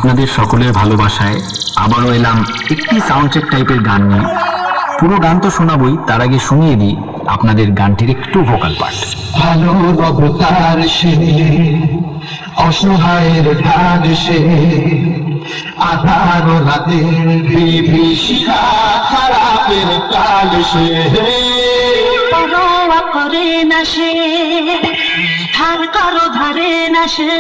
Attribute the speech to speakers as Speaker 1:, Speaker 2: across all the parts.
Speaker 1: আপনাদের সকলের ভালোবাসায় আবারও এলাম একটি সাউন্ড চেক টাইপের গান নিয়ে। পুরো গান তো শোনাবই, তার আগে শুনিয়ে দিই আপনাদের গানটির একটু ভোকাল পার্ট।
Speaker 2: ভালো অবতার সে, অসহায়ের ঢাক সে, আধার রাতের বিভীষিকা, খারাপের কাল সে।
Speaker 3: পরোয়া করে না সে, ধার কারো ধারে না সে,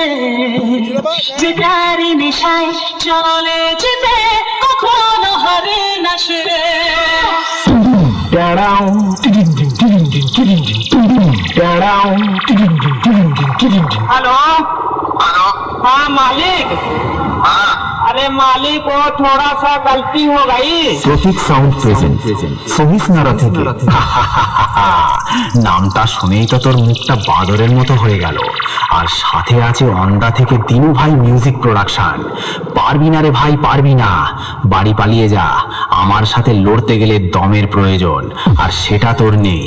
Speaker 3: যে তারি নেশায় চলে যেতে কখনো হারে না সে।
Speaker 4: हेलो
Speaker 2: हेलो,
Speaker 4: हाँ मालिक।
Speaker 2: हाँ
Speaker 4: अरे मालिक वो थोड़ा सा गलती हो गई।
Speaker 1: প্রতীক সাউন্ড প্রেজেন্ট সহিষ্ণুরা থেকে। নামটা শুনেই তো তোর মুখটা বাদরের মতো হয়ে গেল। আর সাথে আছে অন্দা থেকে দিনু ভাই মিউজিক প্রোডাকশন। পারবি না রে ভাই, পারবি না, বাড়ি পালিয়ে যা। আমার সাথে লড়তে গেলে দমের প্রয়োজন, আর সেটা তোর নেই।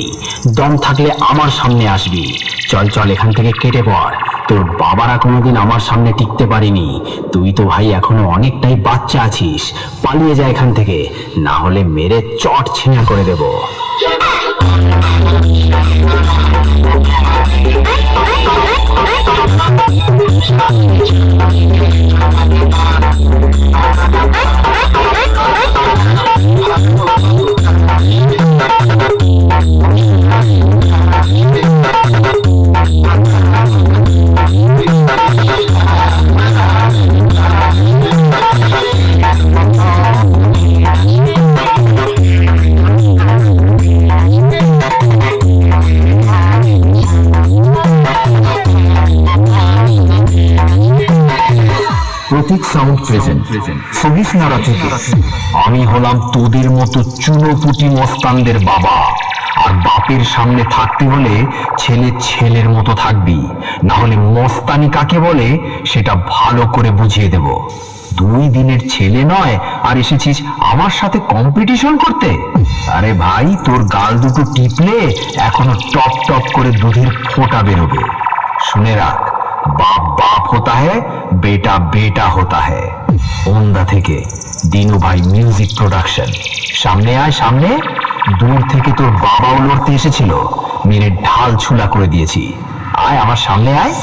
Speaker 1: দম থাকলে আমার সামনে আসবি। চল চল এখান থেকে কেটে পড়। তোর বাবারা কোনোদিন আমার সামনে টিকতে পারিনি। তুই তো ভাই এখনো অনেকটাই বাচ্চা আছিস। পালিয়ে যা এখান থেকে, না হলে মেরে চট ছিঁড়া করে দেব। প্রতীক সাউন্ড প্রেজেন্ট সহিষ্ণুরা থেকে। আমি হলাম তোদের মতো চুনোপুটি মস্তানদের বাবা। আর বাপের সামনে থাকতে হলে ছেলে ছেলের মতো থাকবি, না হলে মস্তানি কাকে বলে সেটা ভালো করে বুঝিয়ে দেব। 2 দিনের ছেলে নয় আর এসেছিস আমার সাথে কম্পিটিশন করতে? আরে ভাই, তোর গাল দুটো টিপলে এখনো টপ টপ করে দুধের ফোঁটা বেরোবে। শুনে রাখ, बाप बाप होता है, बेटा बेटा होता है। ওন্দা থেকে দিনু ভাই মিউজিক প্রোডাকশন। সামনে আয় সামনে। দূর থেকে তোর বাবাও লড়তে এসেছিল, মেরে ঢাল ছুলা করে দিয়েছি। আয় আমার সামনে আয়।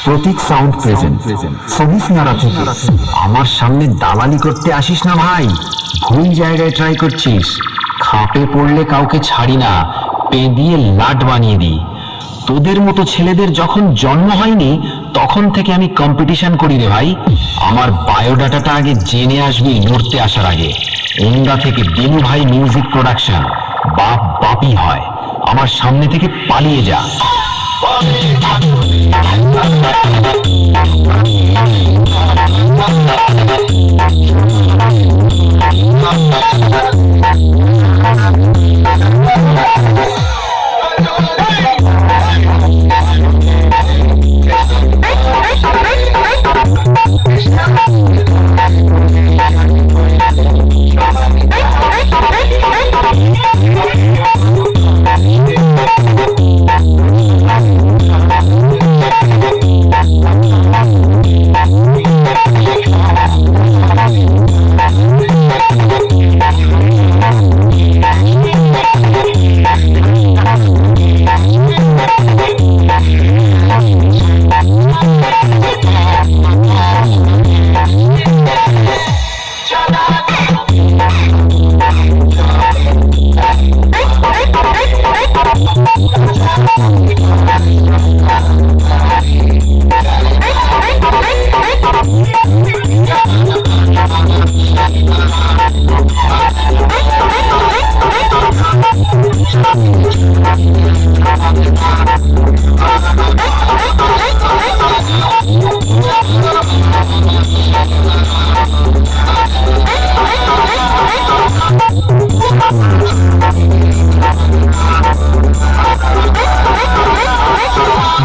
Speaker 1: প্রতীক সাউন্ড প্রেজেন্ট সহিষ্ণুরা থেকে। আমার সামনে দালালি করতে আসিস না ভাই, ভুল জায়গায় ট্রাই করছিস। খাপে পড়লে কাউকে ছাড়ি না, পেঁদিয়ে লাট বানিয়ে দিই। তোদের মতো ছেলেদের যখন জন্ম হয়নি তখন থেকে আমি কম্পিটিশন করি রে ভাই। আমার বায়োডাটাটা আগে জেনে আসবি লড়তে আসার আগে। ওন্দা থেকে দিনু ভাই মিউজিক প্রোডাকশন। বাপ বাপই হয়। আমার সামনে থেকে পালিয়ে যা।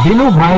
Speaker 1: দিনু ভাই